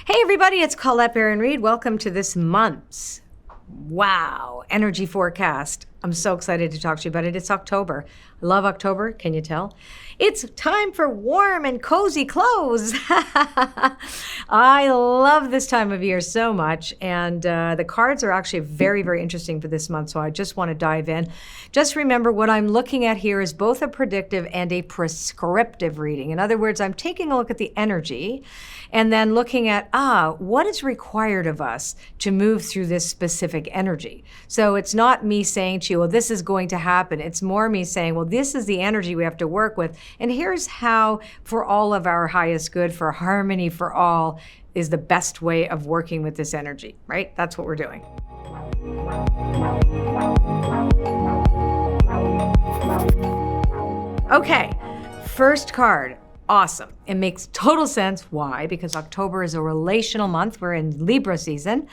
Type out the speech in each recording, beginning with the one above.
Hey everybody, it's Colette Baron-Reid. Welcome to this month's energy forecast. I'm so excited to talk to you about it. It's October. I love October, can you tell? It's time for warm and cozy clothes. I love this time of year so much, and the cards are actually very, very interesting for this month, so I just want to dive in. Just remember, what I'm looking at here is both a predictive and a prescriptive reading. In other words, I'm taking a look at the energy and then looking at, what is required of us to move through this specific energy. So it's not me saying to you, well, this is going to happen. It's more me saying, well, this is the energy we have to work with. And here's how, for all of our highest good, for harmony for all, is the best way of working with this energy, right? That's what we're doing. Okay, first card. Awesome. It makes total sense. Why? Because October is a relational month. We're in Libra season.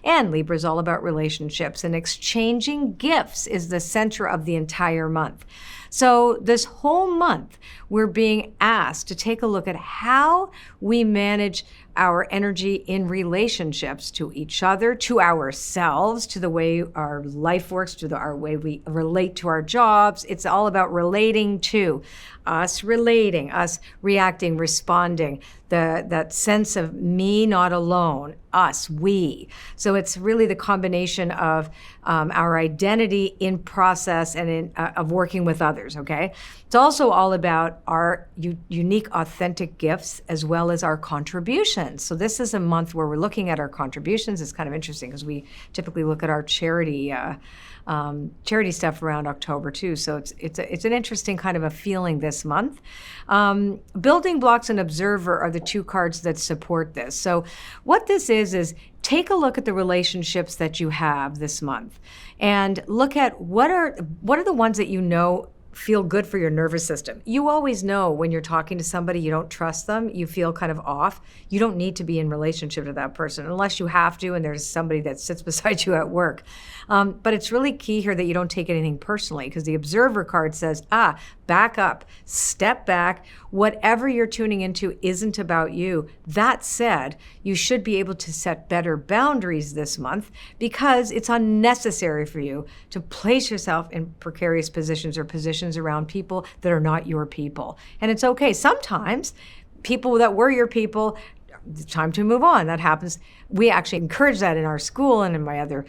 And Libra is all about relationships, and exchanging gifts is the center of the entire month. So this whole month, we're being asked to take a look at how we manage our energy in relationships to each other, to ourselves, to the way our life works, to our way we relate to our jobs. It's all about relating to us, reacting, responding, that sense of me not alone, us, we. So it's really the combination of our identity in process and of working with others, okay? It's also all about our unique, authentic gifts as well as our contributions. So this is a month where we're looking at our contributions. It's kind of interesting because we typically look at our charity stuff around October too. So it's an interesting kind of a feeling this month. Building blocks and observer are the two cards that support this. So what this is take a look at the relationships that you have this month and look at what are the ones that you know feel good for your nervous system. You always know when you're talking to somebody, you don't trust them, you feel kind of off. You don't need to be in relationship to that person unless you have to and there's somebody that sits beside you at work. But it's really key here that you don't take anything personally, because the observer card says, back up, step back. Whatever you're tuning into isn't about you. That said, you should be able to set better boundaries this month because it's unnecessary for you to place yourself in precarious positions or positions around people that are not your people. And it's okay. Sometimes people that were your people, it's time to move on. That happens. We actually encourage that in our school and in my other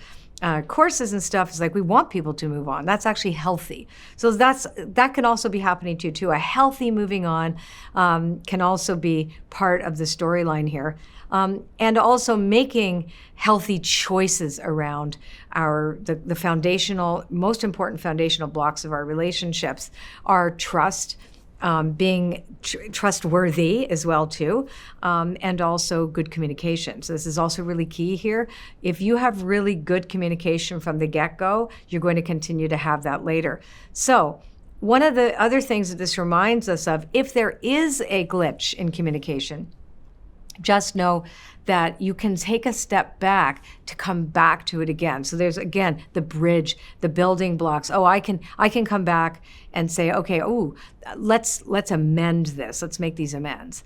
courses and stuff. Is like we want people to move on. That's actually healthy. So that can also be happening too. A healthy moving on can also be part of the storyline here. And also making healthy choices around the foundational, most important foundational blocks of our relationships are trust, being trustworthy as well too, and also good communication. So this is also really key here. If you have really good communication from the get-go, you're going to continue to have that later. So one of the other things that this reminds us of, if there is a glitch in communication, just know that you can take a step back to come back to it again. So there's, again, the bridge, the building blocks. I can come back and say, okay, let's amend this. Let's make these amends.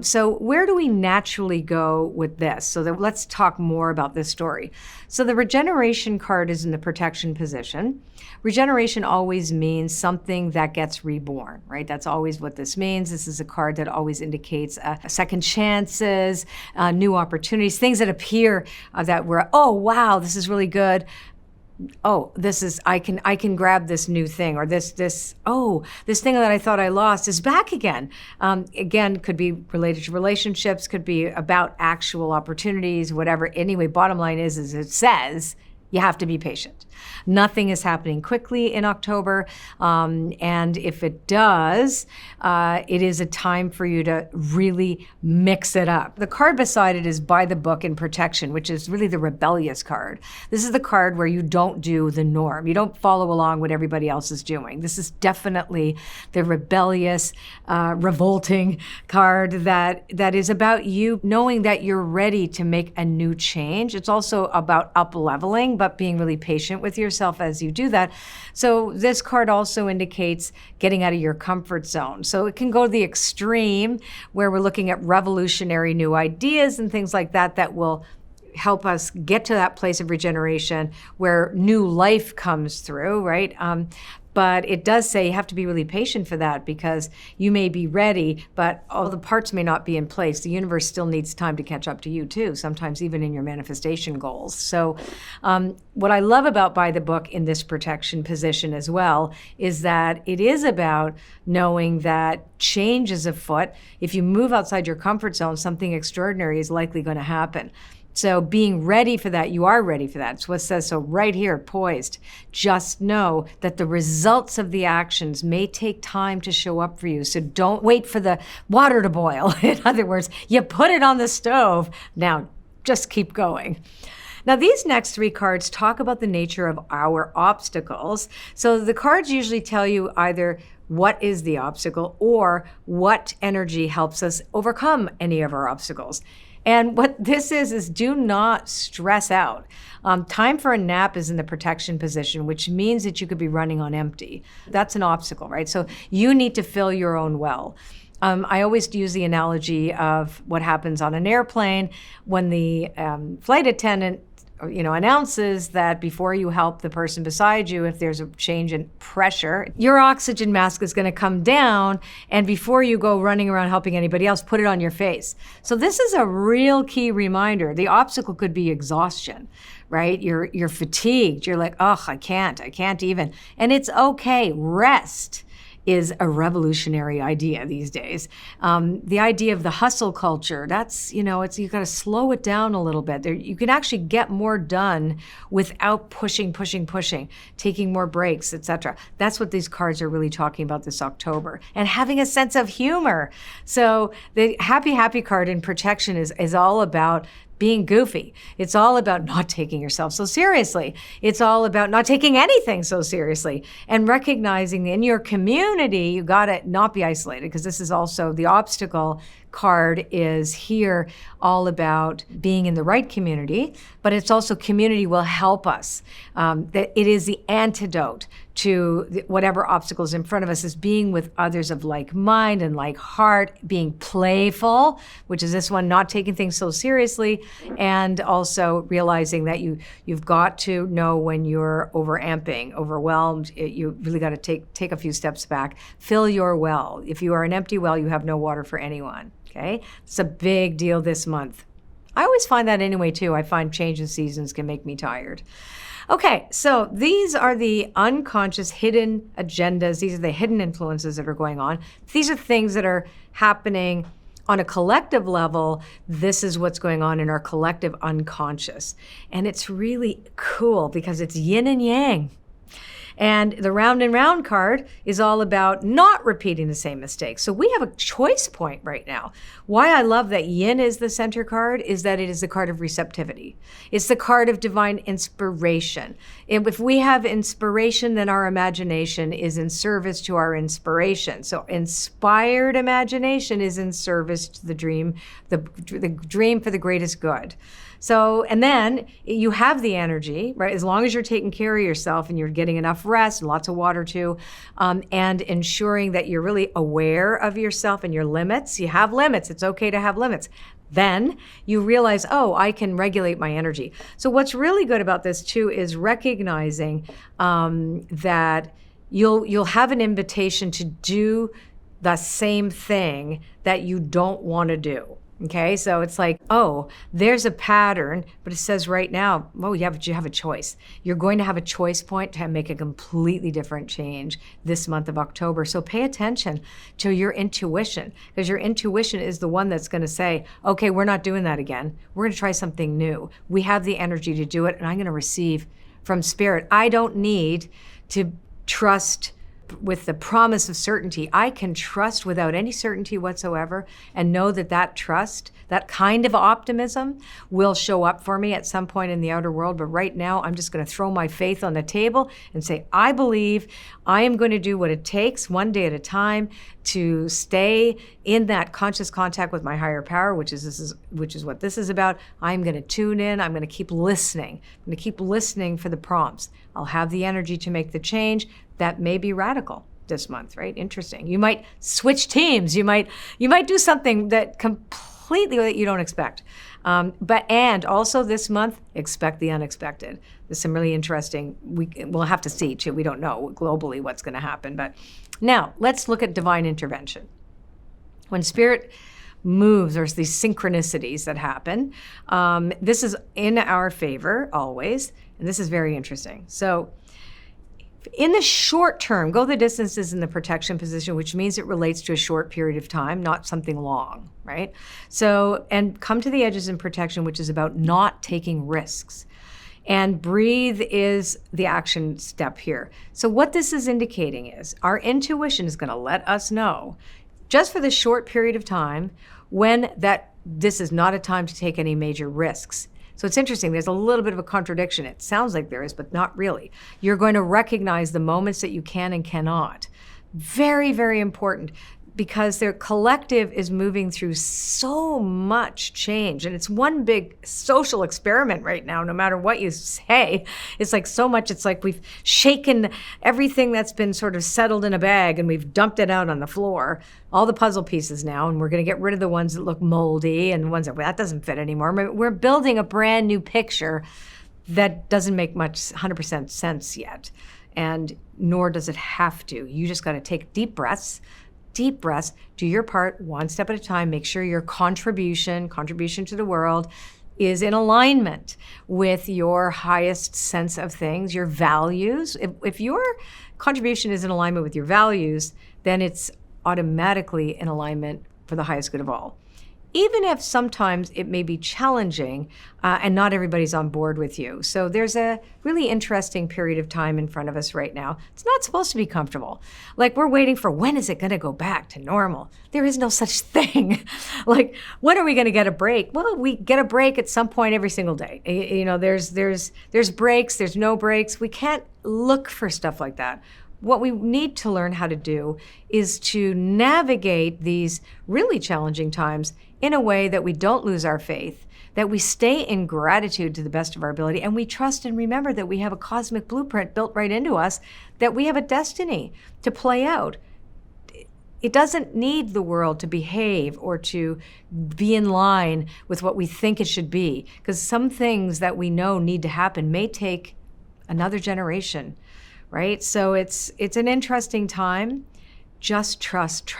So where do we naturally go with this? So let's talk more about this story. So the regeneration card is in the protection position. Regeneration always means something that gets reborn, right? That's always what this means. This is a card that always indicates second chances, new opportunities, things that appear that were, oh, wow, this is really good. Oh, this is, I can grab this new thing, or this thing that I thought I lost is back again. Again, could be related to relationships, could be about actual opportunities, whatever. Anyway, bottom line is it says you have to be patient. Nothing is happening quickly in October, and if it does, it is a time for you to really mix it up. The card beside it is by the book in protection, which is really the rebellious card. This is the card where you don't do the norm. You don't follow along what everybody else is doing. This is definitely the rebellious, revolting card that is about you knowing that you're ready to make a new change. It's also about up-leveling, but being really patient patient with yourself as you do that. So this card also indicates getting out of your comfort zone. So it can go to the extreme where we're looking at revolutionary new ideas and things like that that will help us get to that place of regeneration where new life comes through, right? But it does say you have to be really patient for that because you may be ready, but all the parts may not be in place. The universe still needs time to catch up to you too, sometimes even in your manifestation goals. So what I love about By the Book in this protection position as well is that it is about knowing that change is afoot. If you move outside your comfort zone, something extraordinary is likely going to happen. So being ready for that, you are ready for that. It's what it says, so right here, poised. Just know that the results of the actions may take time to show up for you. So don't wait for the water to boil. In other words, you put it on the stove. Now, just keep going. Now, these next three cards talk about the nature of our obstacles. So the cards usually tell you either what is the obstacle or what energy helps us overcome any of our obstacles. And what this is do not stress out. Time for a nap is in the protection position, which means that you could be running on empty. That's an obstacle, right? So you need to fill your own well. I always use the analogy of what happens on an airplane when the flight attendant announces that before you help the person beside you, if there's a change in pressure, your oxygen mask is going to come down, and before you go running around helping anybody else, put it on your face. So this is a real key reminder. The obstacle could be exhaustion, right? You're fatigued. You're like, oh, I can't even. And it's okay. Rest is a revolutionary idea these days. The idea of the hustle culture, that's, you got to slow it down a little bit. You can actually get more done without pushing, taking more breaks, etc. That's what these cards are really talking about this October. And having a sense of humor. So the happy card in protection is all about being goofy. It's all about not taking yourself so seriously. It's all about not taking anything so seriously and recognizing in your community, you got to not be isolated, because this is also the obstacle card is here all about being in the right community, but it's also community will help us. That it is the antidote to whatever obstacles in front of us, is being with others of like mind and like heart, being playful, which is this one, not taking things so seriously, and also realizing that you've got to know when you're overamping, overwhelmed. You really got to take a few steps back. Fill your well. If you are an empty well, you have no water for anyone. Okay, it's a big deal this month. I always find that anyway, too. I find change in seasons can make me tired. Okay, so these are the unconscious hidden agendas. These are the hidden influences that are going on. These are things that are happening on a collective level. This is what's going on in our collective unconscious. And it's really cool because it's yin and yang. And the round and round card is all about not repeating the same mistakes. So we have a choice point right now. Why I love that yin is the center card is that it is the card of receptivity. It's the card of divine inspiration. And if we have inspiration, then our imagination is in service to our inspiration. So inspired imagination is in service to the dream for the greatest good. So, and then you have the energy, right? As long as you're taking care of yourself and you're getting enough rest and lots of water too, and ensuring that you're really aware of yourself and your limits. You have limits. It's okay to have limits. Then you realize, oh, I can regulate my energy. So what's really good about this too is recognizing that you'll have an invitation to do the same thing that you don't want to do. Okay, so it's like, oh, there's a pattern, but it says right now, oh, you have a choice. You're going to have a choice point to make a completely different change this month of October. So pay attention to your intuition, because your intuition is the one that's going to say, okay, we're not doing that again. We're going to try something new. We have the energy to do it, and I'm going to receive from Spirit. I don't need to trust with the promise of certainty. I can trust without any certainty whatsoever and know that that trust, that kind of optimism will show up for me at some point in the outer world. But right now, I'm just going to throw my faith on the table and say, I believe I am going to do what it takes one day at a time to stay in that conscious contact with my higher power, which is what this is about. I'm going to tune in. I'm going to keep listening. I'm going to keep listening for the prompts. I'll have the energy to make the change. That may be radical this month, right? Interesting. You might switch teams. You might do something that completely that you don't expect. And also this month, expect the unexpected. There's some really interesting, we'll have to see too. We don't know globally what's going to happen. But now let's look at divine intervention. When spirit moves, there's these synchronicities that happen. This is in our favor always. And this is very interesting. So in the short term, go the distances in the protection position, which means it relates to a short period of time, not something long, right? So, and come to the edges in protection, which is about not taking risks. And breathe is the action step here. So what this is indicating is our intuition is going to let us know, just for the short period of time, when that this is not a time to take any major risks. So it's interesting, there's a little bit of a contradiction. It sounds like there is, but not really. You're going to recognize the moments that you can and cannot. Very, very important, because their collective is moving through so much change. And it's one big social experiment right now, no matter what you say. It's like so much, it's like we've shaken everything that's been sort of settled in a bag and we've dumped it out on the floor, all the puzzle pieces now, and we're going to get rid of the ones that look moldy and ones that doesn't fit anymore. We're building a brand new picture that doesn't make much 100% sense yet, and nor does it have to. You just got to take deep breaths, do your part one step at a time. Make sure your contribution to the world is in alignment with your highest sense of things, your values. If your contribution is in alignment with your values, then it's automatically in alignment for the highest good of all. Even if sometimes it may be challenging and not everybody's on board with you. So there's a really interesting period of time in front of us right now. It's not supposed to be comfortable. Like we're waiting for, when is it going to go back to normal? There is no such thing. Like, when are we going to get a break? Well, we get a break at some point every single day. You know, there's breaks, there's no breaks. We can't look for stuff like that. What we need to learn how to do is to navigate these really challenging times in a way that we don't lose our faith, that we stay in gratitude to the best of our ability, and we trust and remember that we have a cosmic blueprint built right into us, that we have a destiny to play out. It doesn't need the world to behave or to be in line with what we think it should be, because some things that we know need to happen may take another generation. Right? So it's an interesting time. Just trust.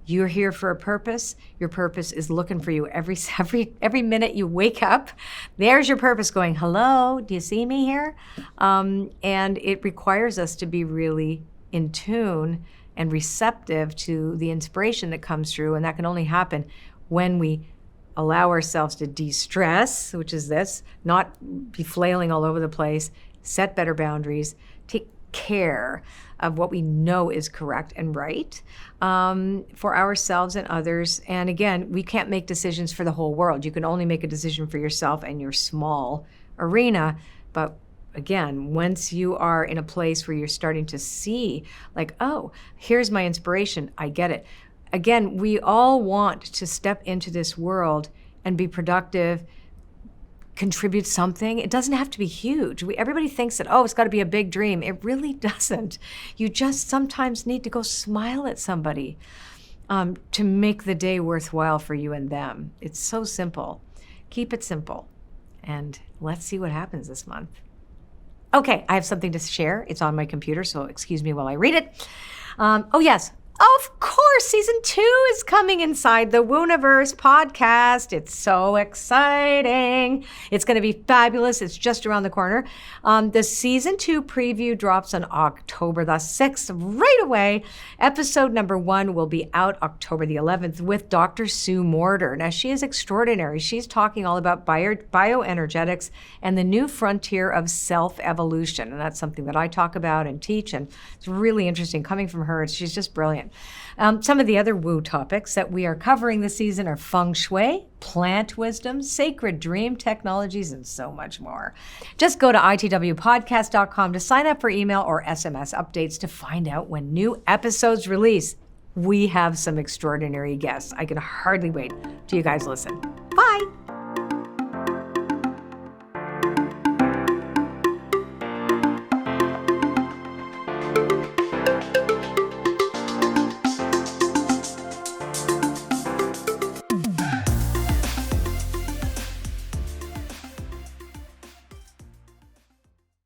You're here for a purpose. Your purpose is looking for you every minute you wake up. There's your purpose going, hello, do you see me here? And it requires us to be really in tune and receptive to the inspiration that comes through. And that can only happen when we allow ourselves to de-stress, which is this, not be flailing all over the place, set better boundaries, take care of what we know is correct and right for ourselves and others. And again, we can't make decisions for the whole world. You can only make a decision for yourself and your small arena. But again, once you are in a place where you're starting to see, like, oh, here's my inspiration, I get it. Again, we all want to step into this world and be productive, contribute something. It doesn't have to be huge. Everybody thinks that, oh, it's got to be a big dream. It really doesn't. You just sometimes need to go smile at somebody to make the day worthwhile for you and them. It's so simple. Keep it simple. And let's see what happens this month. Okay, I have something to share. It's on my computer, so excuse me while I read it. Oh, yes. Of course, season 2 is coming inside the Wooniverse podcast. It's so exciting. It's going to be fabulous. It's just around the corner. The season 2 preview drops on October the 6th right away. Episode number 1 will be out October the 11th with Dr. Sue Morter. Now, she is extraordinary. She's talking all about bioenergetics and the new frontier of self-evolution. And that's something that I talk about and teach. And it's really interesting coming from her. She's just brilliant. Some of the other woo topics that we are covering this season are feng shui, plant wisdom, sacred dream technologies, and so much more. Just go to itwpodcast.com to sign up for email or SMS updates to find out when new episodes release. We have some extraordinary guests. I can hardly wait till you guys listen. Bye.